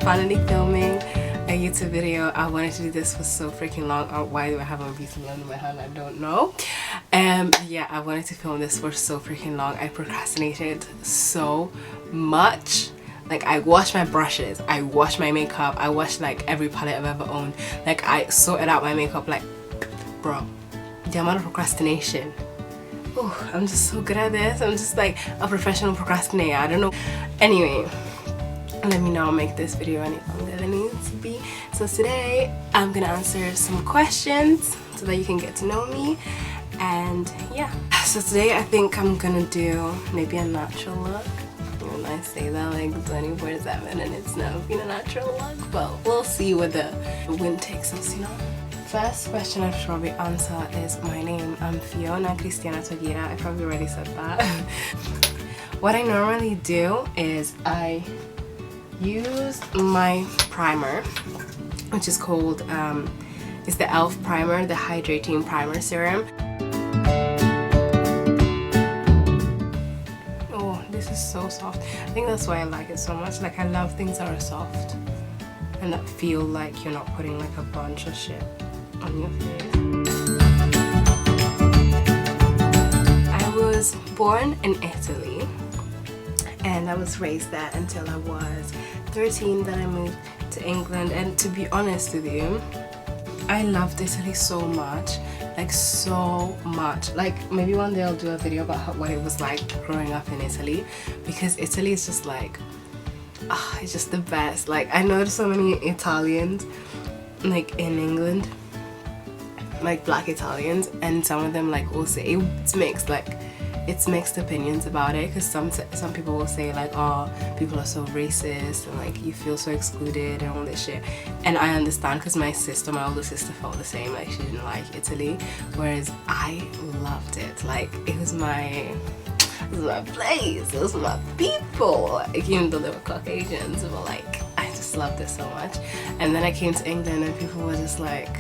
finally filming a YouTube video. I wanted to do this for so freaking long. Why do I have a beauty blend in my hand? I don't know. Yeah, I wanted to film this for so freaking long. I procrastinated so much. Like, I washed my brushes, I washed my makeup, I washed like every palette I've ever owned. Like, I sorted out my makeup. Like, bro, the amount of procrastination. Oh, I'm just so good at this. I'm just like a professional procrastinator. I don't know. Anyway, let me now make this video any longer than it needs to be. So today I'm gonna answer some questions so that you can get to know me. And yeah, so today I think I'm gonna do maybe a natural look. When I say that like 24/7 and it's not being a natural look, but we'll see where the wind takes us, you know. First question I should probably answer is my name. I'm Fiona Cristiana Togira. I probably already said that. What I normally do is I use my primer, which is called it's the e.l.f. primer, the hydrating primer serum. Oh, this is so soft. I think that's why I like it so much. Like, I love things that are soft and that feel like you're not putting like a bunch of shit on your face. I was born in Italy and I was raised there until I was 13. Then I moved to England, and to be honest with you, I loved Italy so much, like so much. Like, maybe one day I'll do a video about what it was like growing up in Italy, because Italy is just like, it's just the best. Like, I know there's so many Italians like in England, like black Italians, and some of them like will say it's mixed, like it's mixed opinions about it, because some people will say like, oh, people are so racist and like you feel so excluded and all this shit. And I understand, because my older sister felt the same. Like, she didn't like Italy, whereas I loved it. Like, it was my place, it was my people. Like, even though they were Caucasians, but like I just loved it so much. And then I came to England and people were just like,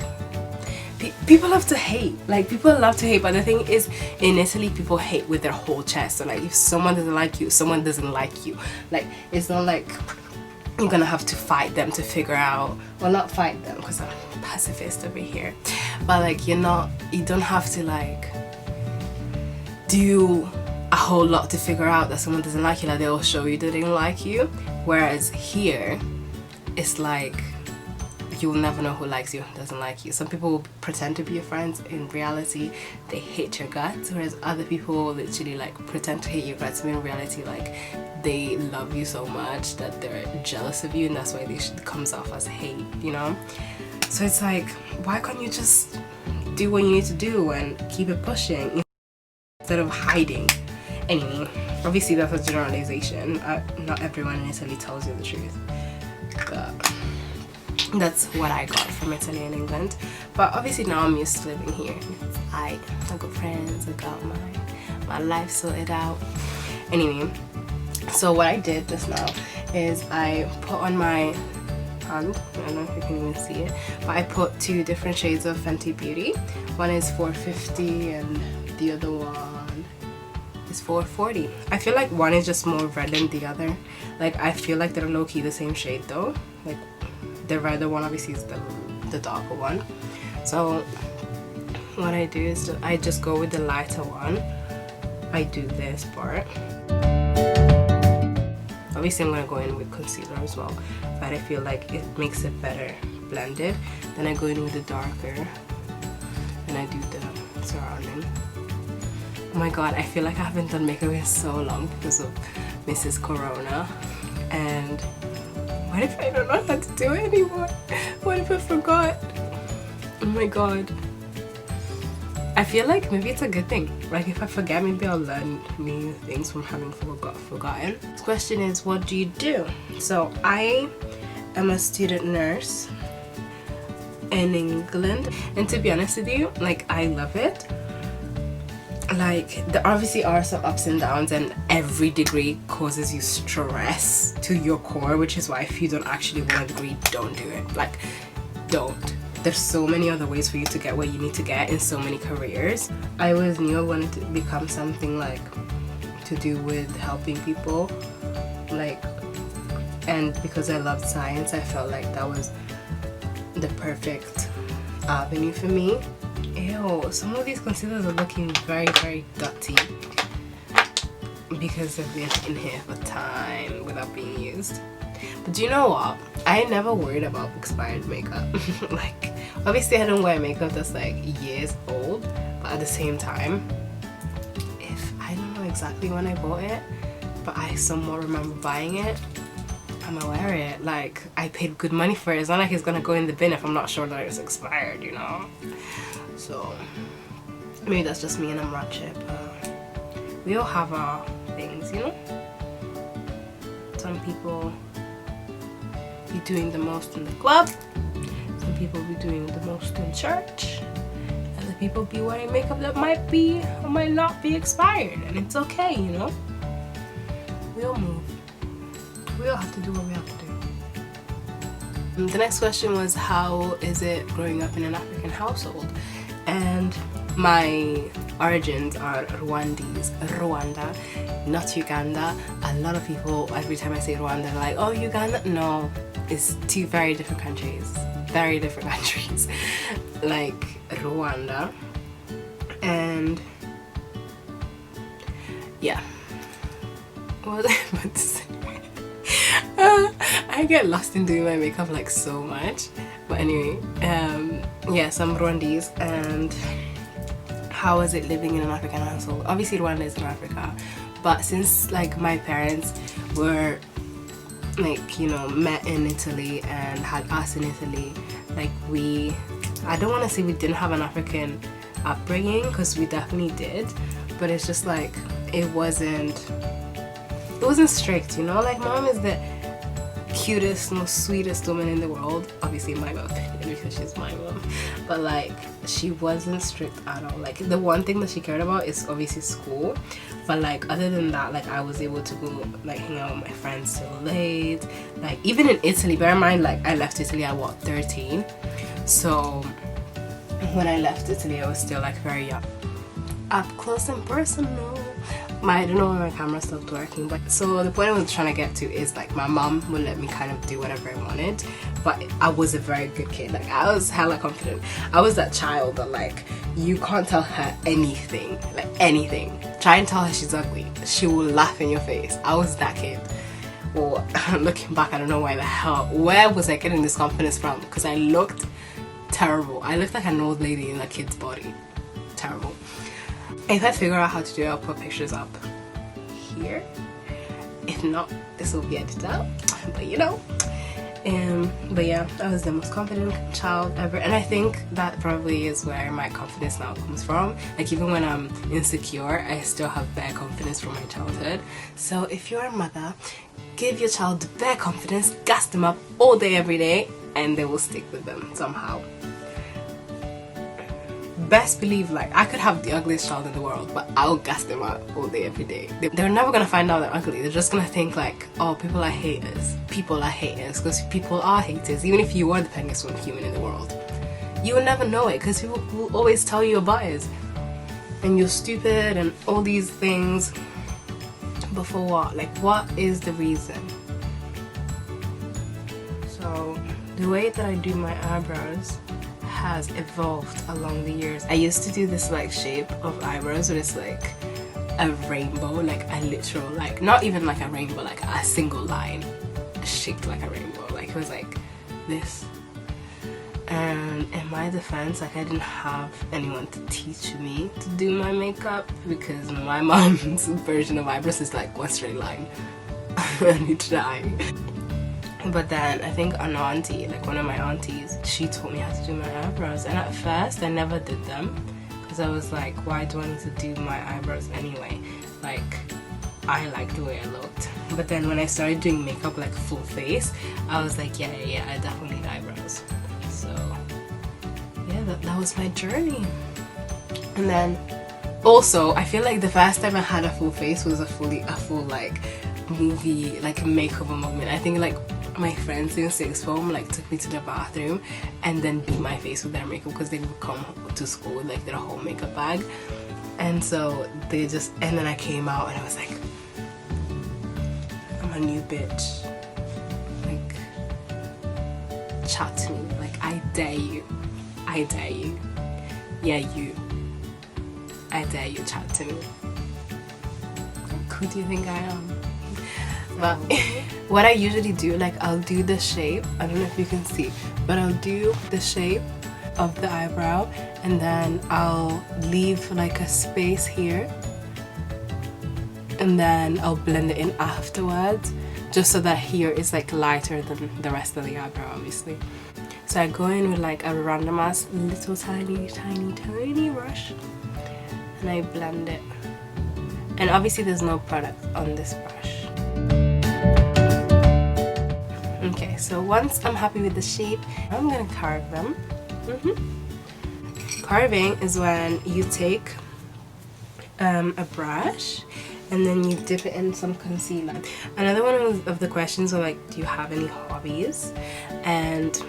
people love to hate. Like, people love to hate, but the thing is, in Italy, people hate with their whole chest. So like, if someone doesn't like you, someone doesn't like you. Like, it's not like you're gonna have to fight them to figure out, well, not fight them because I'm a pacifist over here, but like, you don't have to like do a whole lot to figure out that someone doesn't like you. Like, they'll show you that they don't like you. Whereas here, it's like, you'll never know who likes you and doesn't like you. Some people will pretend to be your friends. In reality, they hate your guts. Whereas other people will literally like pretend to hate your guts, but in reality, like, they love you so much that they're jealous of you, and that's why this comes off as hate, you know? So it's like, why can't you just do what you need to do and keep it pushing instead of hiding? Anyway, obviously that's a generalization. Not everyone in Italy tells you the truth, but that's what I got from Italy and England. But obviously now I'm used to living here. I got friends, I got my life sorted out. Anyway, so what I did just now is I put on my hand, I don't know if you can even see it, but I put 2 different shades of Fenty Beauty. One is 450 and the other one is 440. I feel like one is just more red than the other. Like, I feel like they're low-key the same shade though. Like, the redder one obviously is the darker one. So what I do is I just go with the lighter one. I do this part. Obviously I'm gonna go in with concealer as well, but I feel like it makes it better blended. Then I go in with the darker and I do the surrounding. Oh my god, I feel like I haven't done makeup in so long because of Mrs. Corona. And what if I don't know how to do it anymore? What if I forgot? Oh my god. I feel like maybe it's a good thing. Like, if I forget, maybe I'll learn new things from having forgotten. This question is, what do you do? So I am a student nurse in England, and to be honest with you, like, I love it. Like, there obviously are some ups and downs, and every degree causes you stress to your core, which is why if you don't actually want a degree, don't do it. Like, don't. There's so many other ways for you to get where you need to get in so many careers. I always knew I wanted to become something like to do with helping people, like and because I loved science, I felt like that was the perfect avenue for me. Ew, some of these concealers are looking very, very dirty because they've been in here for time without being used. But do you know what? I never worried about expired makeup. Like, obviously I don't wear makeup that's like years old, but at the same time, if I don't know exactly when I bought it, but I somewhat remember buying it, I'ma wear it. Like, I paid good money for it. It's not like it's gonna go in the bin if I'm not sure that it's expired, you know? So maybe that's just me and I'm ratchet, but we all have our things, you know? Some people be doing the most in the club, some people be doing the most in church, and the people be wearing makeup that might be or might not be expired, and it's okay, you know? We all move. We all have to do what we have to do. The next question was, how is it growing up in an African household? And my origins are Rwanda, not Uganda. A lot of people, every time I say Rwanda, they're like, oh, Uganda? No, it's two very different countries. Very different countries. Like Rwanda. And yeah. What was I about to say? I get lost in doing my makeup like so much. But anyway, yes, I'm Rwandese. And how is it living in an African household? Obviously Rwanda is in Africa, but since like my parents were like, you know, met in Italy and had us in Italy, like I don't want to say we didn't have an African upbringing, because we definitely did, but it's just like it wasn't strict, you know? Like, mom is the cutest, most sweetest woman in the world, obviously in my opinion, because she's my mom, but like she wasn't strict at all. Like, the one thing that she cared about is obviously school, but like other than that, like I was able to go like hang out with my friends till late. Like, even in Italy, bear in mind, like I left Italy at what, 13, so when I left Italy I was still like very young. Up close and personal. I don't know why my camera stopped working, but so the point I was trying to get to is like my mom would let me kind of do whatever I wanted, but I was a very good kid. Like, I was hella confident. I was that child that like you can't tell her anything, like anything. Try and tell her she's ugly, she will laugh in your face. I was that kid. Well, looking back, I don't know where was I getting this confidence from, because I looked terrible. I looked like an old lady in a kid's body. Terrible. If I figure out how to do it, I'll put pictures up here. If not, this will be edited out, but you know. But yeah, I was the most confident child ever, and I think that probably is where my confidence now comes from. Like, even when I'm insecure, I still have bare confidence from my childhood. So if you're a mother, give your child bare confidence, gas them up all day every day, and they will stick with them somehow. Best believe, like, I could have the ugliest child in the world, but I'll gas them up all day every day. They're never gonna find out they're ugly. They're just gonna think like, oh, people are haters, because people are haters. Even if you are the pettiest human in the world, you will never know it, because people will always tell you your bias and you're stupid and all these things. But for what? Like, what is the reason? So the way that I do my eyebrows has evolved along the years. I used to do this like shape of eyebrows where it's like a rainbow, like a literal, like not even like a rainbow, like a single line shaped like a rainbow. Like, it was like this. And in my defense, like, I didn't have anyone to teach me to do my makeup, because my mom's version of eyebrows is like one straight line. And it's dying. But then I think an auntie, like one of my aunties, she taught me how to do my eyebrows, and at first I never did them because I was like, why do I need to do my eyebrows anyway? Like, I like the way I looked. But then when I started doing makeup like full face, I was like, yeah, I definitely need eyebrows. So yeah, that was my journey. And then also, I feel like the first time I had a full face was a full like movie, like makeover moment. I think like my friends in sixth form like took me to the bathroom and then beat my face with their makeup, because they would come to school with like their whole makeup bag, and so they just, and then I came out and I was like, I'm a new bitch. chat to me. Like, I dare you. I dare you. Yeah, you. I dare you, chat to me. Who do you think I am? But what I usually do, like, I'll do the shape. I don't know if you can see, but I'll do the shape of the eyebrow, and then I'll leave like a space here, and then I'll blend it in afterwards, just so that here is like lighter than the rest of the eyebrow, obviously. So I go in with like a random ass little tiny brush, and I blend it. And obviously there's no product on this brush. Okay, so once I'm happy with the shape, I'm gonna carve them. Carving is when you take a brush and then you dip it in some concealer. Another one of the questions are like, do you have any hobbies? And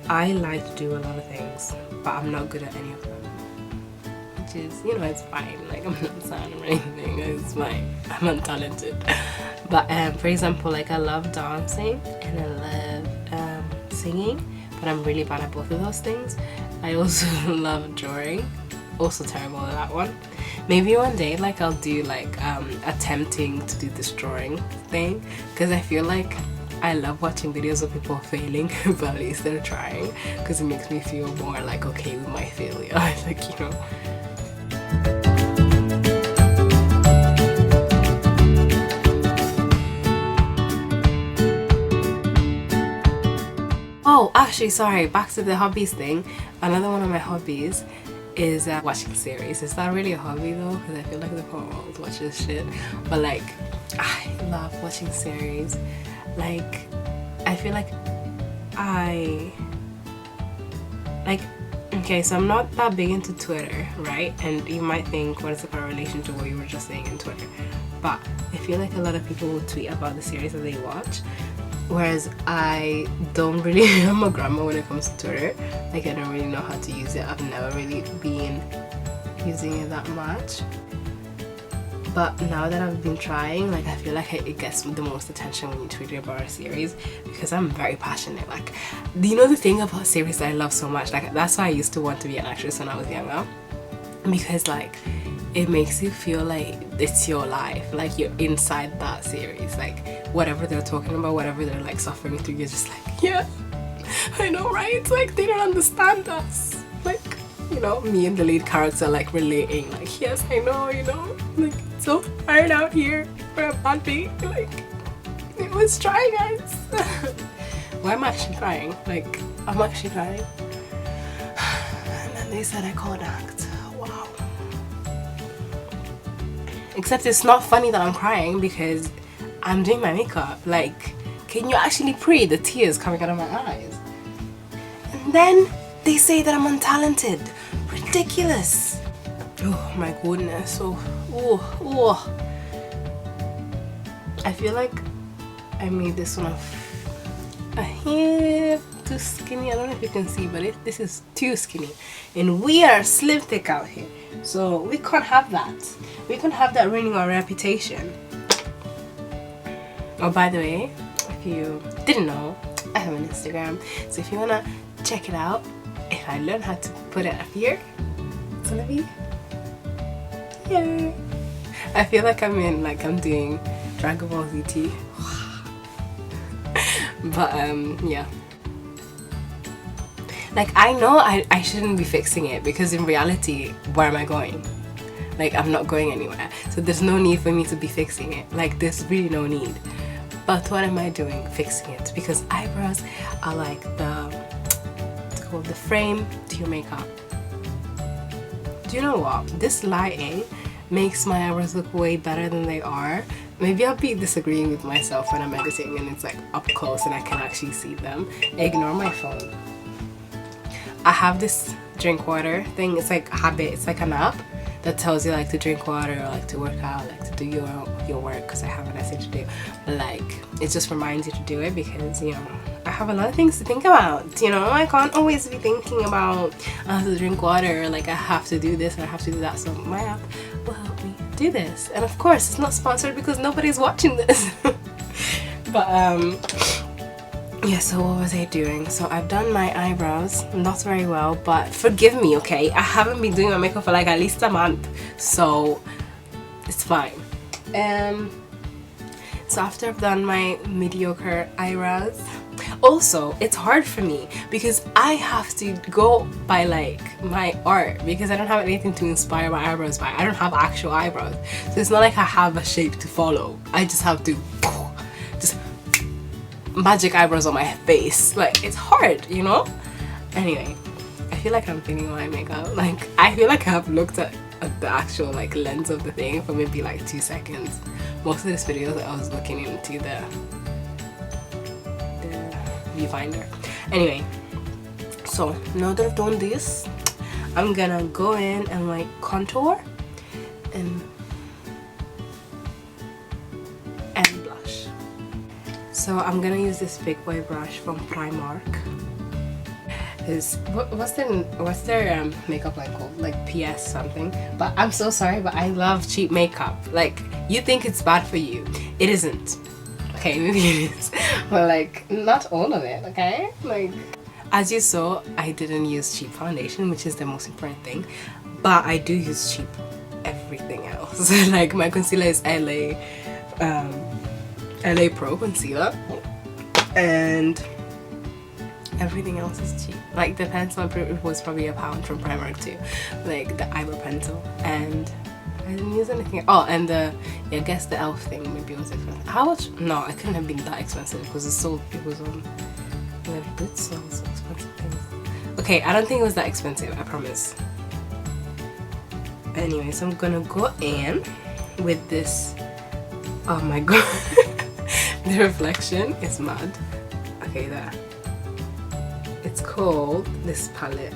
I like to do a lot of things, but I'm not good at any of them. Which is, you know, it's fine. Like, I'm not sad or anything, it's fine. I'm untalented. But for example, like, I love dancing and I love singing, but I'm really bad at both of those things. I also love drawing, also terrible at that one. Maybe one day, like, I'll do like attempting to do this drawing thing, because I feel like I love watching videos of people failing, but at least they're trying, because it makes me feel more like okay with my failure. Like, you know. Oh, actually, sorry, back to the hobbies thing. Another one of my hobbies is watching series. Is that really a hobby though? Because I feel like the whole world watches shit. But like, I love watching series. Like, I feel like okay, so I'm not that big into Twitter, right? And you might think, what is the correlation to what you were just saying in Twitter? But I feel like a lot of people will tweet about the series that they watch, whereas I don't really, I'm a grandma when it comes to Twitter. Like, I don't really know how to use it. I've never really been using it that much. But now that I've been trying, like, I feel like it gets the most attention when you tweet about a series, because I'm very passionate. Like, you know, the thing about series that I love so much, like, that's why I used to want to be an actress when I was younger, because like, it makes you feel like it's your life, like you're inside that series, like whatever they're talking about, whatever they're like suffering through, you're just like, yeah, I know, right? It's like they don't understand us, like, you know, me and the lead character like relating, like, yes, I know, you know, like, it's so hard out here for a bad day, like, it was trying, guys. Why am I actually crying? Like, I'm actually crying. And then they said I can't act. Wow. Except it's not funny that I'm crying because I'm doing my makeup. Like, can you actually pray the tears coming out of my eyes? And then they say that I'm untalented. Ridiculous. Oh my goodness. Oh. I feel like I made this one a hair too skinny. I don't know if you can see, but this is too skinny. And we are slim thick out here. So we can't have that. We can't have that ruining our reputation. Oh, by the way, if you didn't know, I have an Instagram. So if you wanna check it out, if I learn how to put it up here, it's gonna be here. I feel like I'm doing Dragon Ball ZT. But yeah. Like, I know I shouldn't be fixing it, because in reality, where am I going? Like, I'm not going anywhere. So there's no need for me to be fixing it. Like, there's really no need. But what am I doing fixing it? Because eyebrows are like it's called the frame to your makeup. Do you know what? This lighting makes my eyebrows look way better than they are. Maybe I'll be disagreeing with myself when I'm editing and it's like up close and I can actually see them. Ignore my phone. I have this drink water thing. It's like a habit. It's like an app that tells you like to drink water or like to work out, like to do your work, because I have an essay to do. But like, it just reminds you to do it because, you know, I have a lot of things to think about. You know, I can't always be thinking about I have to drink water, like I have to do this or I have to do that. So my app will help me do this. And of course, it's not sponsored because nobody's watching this. But Yeah, so what was I doing? So I've done my eyebrows, not very well, but forgive me, okay? I haven't been doing my makeup for like at least a month, so it's fine. So after I've done my mediocre eyebrows, also it's hard for me because I have to go by like my art because I don't have anything to inspire my eyebrows by. I don't have actual eyebrows, so it's not like I have a shape to follow. I just have to just magic eyebrows on my face. Like, it's hard, you know? Anyway, I feel like I'm thinking my makeup. Like, I feel like I have looked at the actual like lens of the thing for maybe like 2 seconds. Most of this video I was looking into the viewfinder. Anyway, so now that I've done this, I'm gonna go in and like contour and blush. So I'm gonna use this big boy brush from Primark. What's their makeup line called? Like PS something. But I'm so sorry, but I love cheap makeup. Like, you think it's bad for you, it isn't. Okay, maybe it is, but like not all of it. Okay, like as you saw, I didn't use cheap foundation, which is the most important thing, but I do use cheap everything else. Like my concealer is LA Pro concealer, and everything else is cheap. Like the pencil, it was probably £1 from Primark too. Like the eyebrow pencil, and I didn't use anything. Oh, and I guess the elf thing maybe was expensive. How much? No, it couldn't have been that expensive because it was on the good sales, so expensive things. Okay, I don't think it was that expensive, I promise. Anyway, so I'm gonna go in with this. Oh my god. The reflection is mad. Okay, there. It's called, this palette,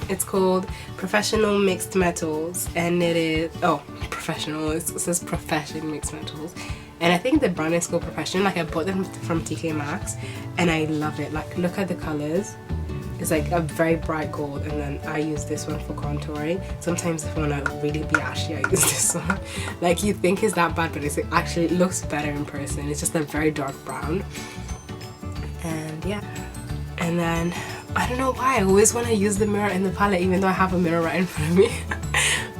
it's called Professional Mixed Metals, and it is, oh, professional, it says Profession Mixed Metals, and I think the brand is called Profession. Like, I bought them from TK Maxx and I love it. Like, look at the colors. It's like a very bright gold, and then I use this one for contouring. Sometimes if I want to really be ashy, I use this one. Like, you think it's that bad, but it actually looks better in person. It's just a very dark brown. And yeah, and then I don't know why I always want to use the mirror in the palette even though I have a mirror right in front of me.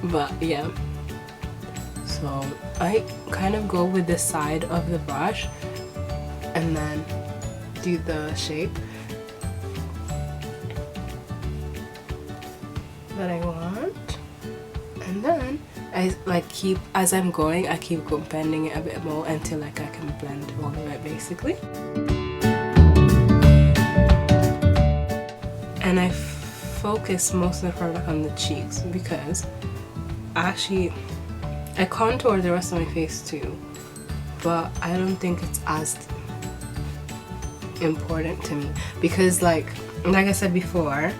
But yeah, so I kind of go with the side of the brush and then do the shape that I want, and then I like keep, as I'm going, I keep bending it a bit more until like I can blend all of it basically. And I focus most of the product on the cheeks because I contour the rest of my face too, but I don't think it's as important to me because like I said before,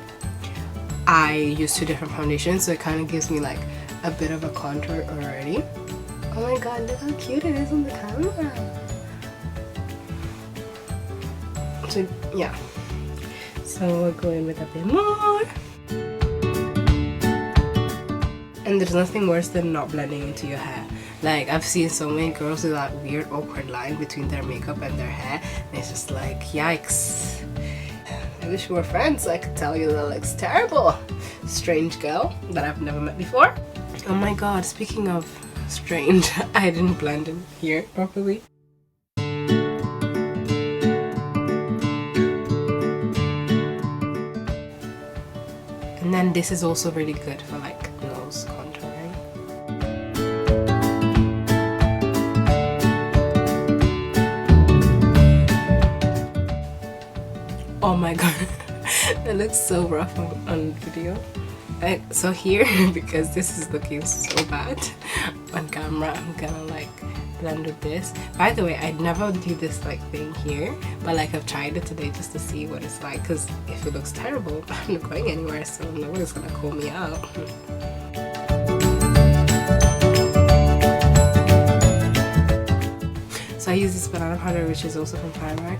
I use 2 different foundations, so it kind of gives me like a bit of a contour already. Oh my god, look how cute it is on the camera. So yeah, so we'll go in with a bit more. And there's nothing worse than not blending into your hair. Like, I've seen so many girls with that weird awkward line between their makeup and their hair, and it's just like, yikes. I wish we were friends so I could tell you that looks terrible. Strange girl that I've never met before. Oh my god, speaking of strange, I didn't blend in here properly. And then this is also really good for like nose contouring. Oh my god, that looks so rough on video. So here, because this is looking so bad on camera, I'm gonna like blend with this. By the way, I'd never do this like thing here, but like I've tried it today just to see what it's like, because if it looks terrible, I'm not going anywhere, so nobody's gonna call me out. So I use this banana powder, which is also from Primark.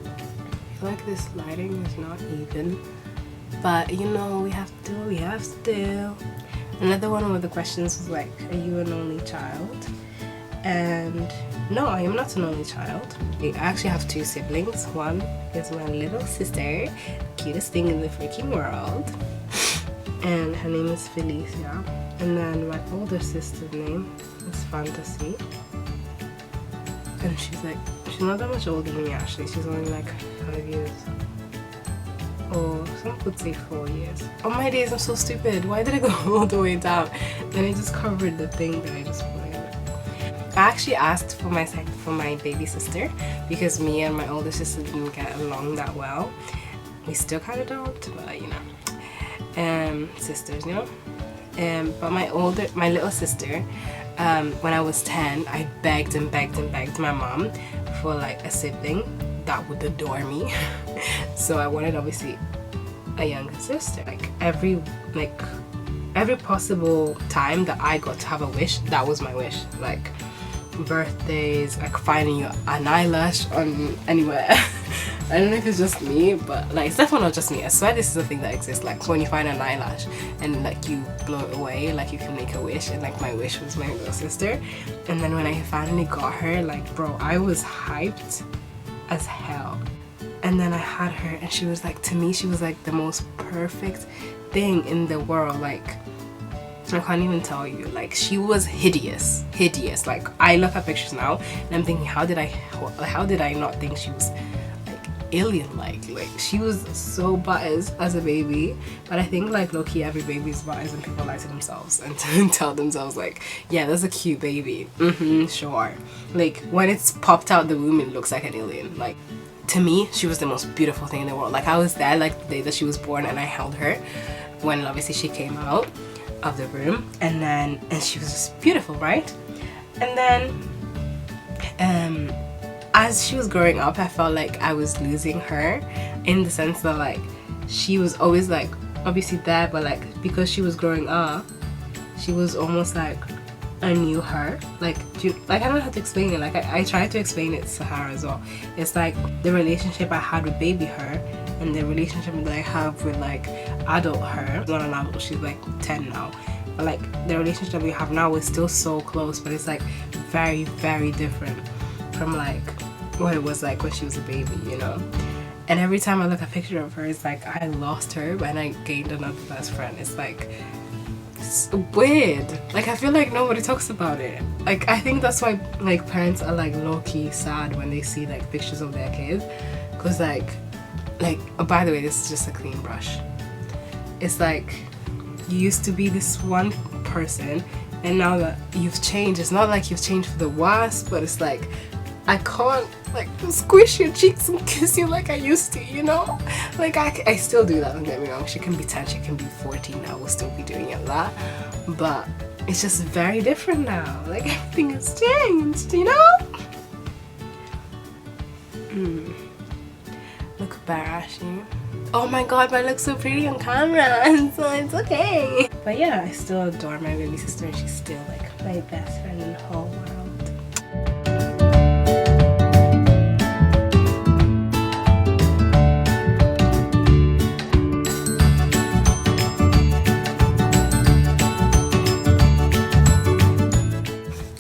I feel like this lighting is not even, but you know, we have to do what we have to do. Another one of the questions was like, are you an only child? And No, I am not an only child. I actually have two siblings. One is my little sister, cutest thing in the freaking world, and her name is Felicia. And then my older sister's name is Fantasy, and she's not that much older than me actually. She's only like 5 years, or some would say 4 years. Oh my days, I'm so stupid. Why did I go all the way down? Then I just covered the thing that I just put in. I actually asked for my baby sister because me and my older sister didn't get along that well. We still kind of don't, but you know, sisters, you know. But my little sister, when I was 10, I begged and begged and begged my mom for like a sibling that would adore me. So I wanted obviously a younger sister. Like every possible time that I got to have a wish, that was my wish. Like birthdays, like finding an eyelash on anywhere. I don't know if it's just me, but like it's definitely not just me. I swear this is a thing that exists. Like when you find an eyelash and like you blow it away, like you can make a wish, and like my wish was my little sister. And then when I finally got her, like bro, I was hyped as hell. And then I had her, and she was like, to me she was like the most perfect thing in the world. Like I can't even tell you, like she was hideous. Like I look at pictures now and I'm thinking, how did I not think she was like alien like she was so butters as a baby. But I think like low-key every baby's butters and people lie to themselves and tell themselves like, yeah, that's a cute baby, sure. Like when it's popped out the womb, it looks like an alien. Like to me, she was the most beautiful thing in the world. Like I was there like the day that she was born, and I held her when obviously she came out of the room, and she was just beautiful, right? And then as she was growing up, I felt like I was losing her, in the sense that like she was always like obviously there, but like because she was growing up, she was almost like a new her. Like I don't know how to explain it. Like I tried to explain it to her as well. It's like the relationship I had with baby her and the relationship that I have with like adult her. Not an adult, she's like 10 now, but like the relationship we have now is still so close, but it's like very, very different from like what it was like when she was a baby, you know. And every time I look at a picture of her, it's like I lost her and I gained another best friend. It's like, it's weird. Like I feel like nobody talks about it. Like I think that's why like parents are like low-key sad when they see like pictures of their kids, because like oh, by the way, this is just a clean brush. It's like you used to be this one person, and now that you've changed, it's not like you've changed for the worse, but it's like I can't like squish your cheeks and kiss you like I used to, you know? Like I still do that, don't get me wrong. She can be 10, she can be 14, I will still be doing it that, but it's just very different now. Like everything has changed, you know? Look bare, Ashley. Oh my god, but I look so pretty on camera, so it's okay. But yeah, I still adore my baby sister, and she's still like my best friend in the whole world.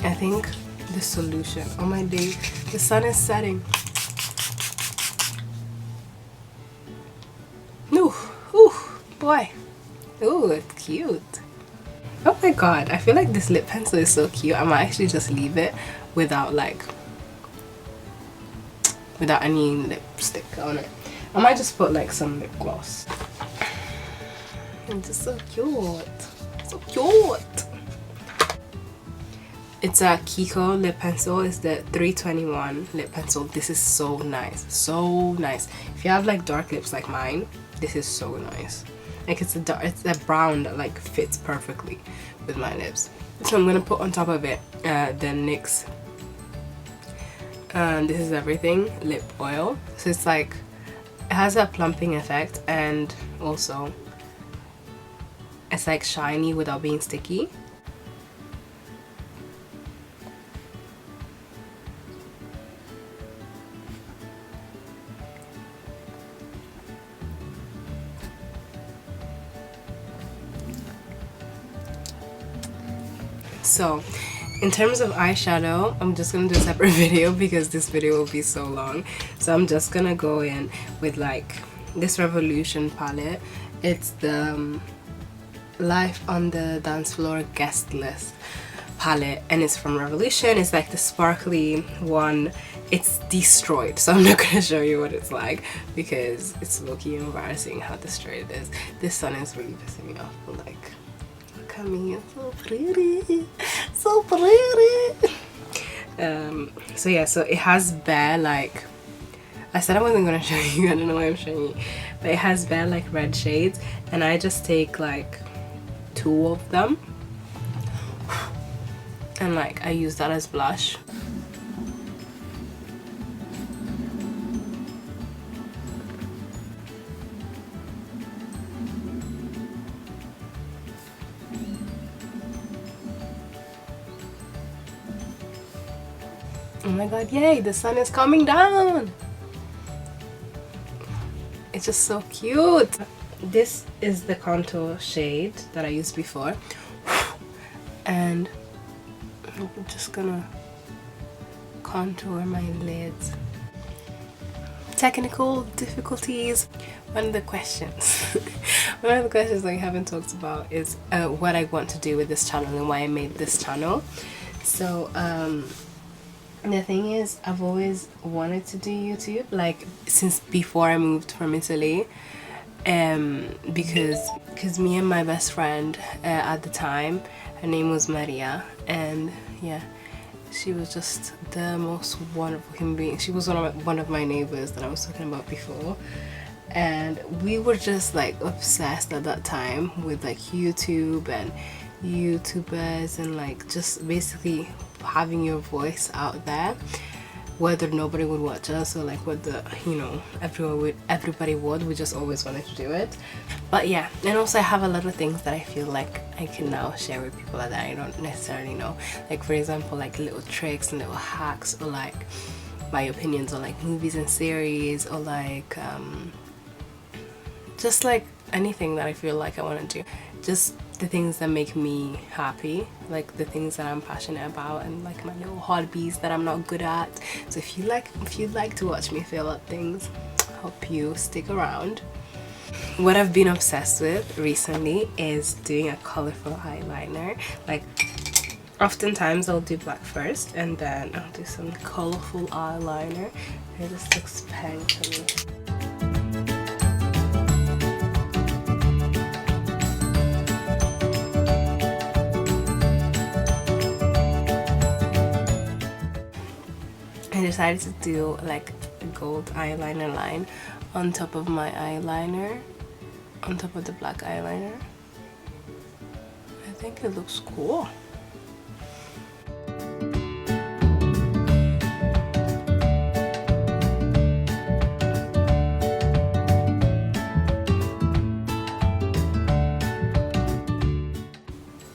I think the solution, oh my day, the sun is setting. Ooh, boy. Ooh, it's cute. Oh my god, I feel like this lip pencil is so cute. I might actually just leave it without any lipstick on it. I might just put like some lip gloss. It's just so cute. So cute. It's a Kiko lip pencil. It's the 321 lip pencil. This is so nice. So nice. If you have like dark lips like mine, this is so nice. Like it's a brown that like fits perfectly with my lips. So I'm gonna put on top of it the NYX This Is Everything lip oil. So it's like, it has a plumping effect, and also it's like shiny without being sticky. So In terms of eyeshadow, I'm just gonna do a separate video because this video will be so long. So I'm just gonna go in with like this Revolution palette. It's the Life on the Dance Floor Guest List palette, and it's from Revolution. It's like the sparkly one. It's destroyed, so I'm not gonna show you what it's like because it's low-key embarrassing how destroyed it is. This sun is really pissing me off, but like, look at me, it's so pretty, so pretty. So yeah, so it has bare, like, I said I wasn't gonna show you, I don't know why I'm showing you, but it has bare like red shades, and I just take like 2 of them and like I use that as blush. Oh my god, yay, the sun is coming down. It's just so cute. This is the contour shade that I used before, and I'm just gonna contour my lids. Technical difficulties. One of the questions that I haven't talked about is what I want to do with this channel and why I made this channel. So the thing is, I've always wanted to do YouTube, like since before I moved from Italy, because me and my best friend at the time, her name was Maria, and yeah, she was just the most wonderful human being. She was one of my neighbors that I was talking about before, and we were just like obsessed at that time with like YouTube and YouTubers, and like just basically having your voice out there, whether nobody would watch us or like whether, you know, everybody would. We just always wanted to do it. But yeah, and also I have a lot of things that I feel like I can now share with people that I don't necessarily know, like for example like little tricks and little hacks, or like my opinions on like movies and series, or like just like anything that I feel like I want to do, just the things that make me happy, like the things that I'm passionate about, and like my little hobbies that I'm not good at. So if you'd like to watch me fail at things, hope you stick around. What I've been obsessed with recently is doing a colorful eyeliner. Like oftentimes I'll do black first and then I'll do some colorful eyeliner. It just looks pink to me. I decided to do like a gold eyeliner line on top of my eyeliner, on top of the black eyeliner. I think it looks cool.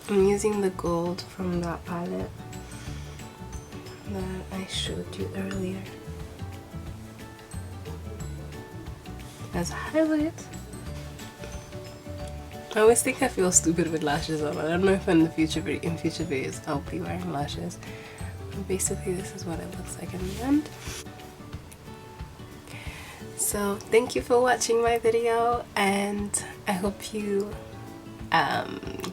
I'm using the gold from that palette that I showed you earlier as a highlight. I always think I feel stupid with lashes on. I don't know if in future videos I'll be wearing lashes. But basically this is what it looks like in the end. So thank you for watching my video, and I hope you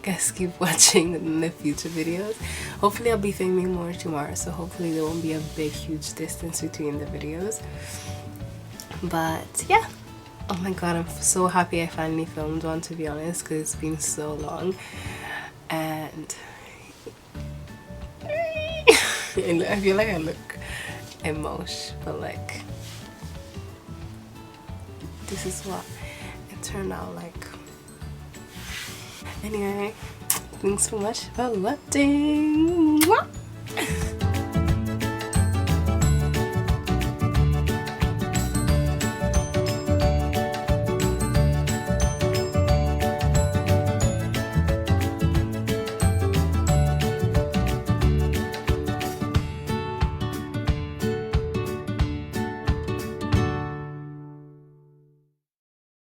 guys keep watching in the future videos. Hopefully I'll be filming more tomorrow, so hopefully there won't be a big huge distance between the videos. But yeah, oh my god, I'm so happy I finally filmed one, to be honest, because it's been so long. And I feel like I look emotional, but like this is what it turned out like. Anyway, thanks so much for watching.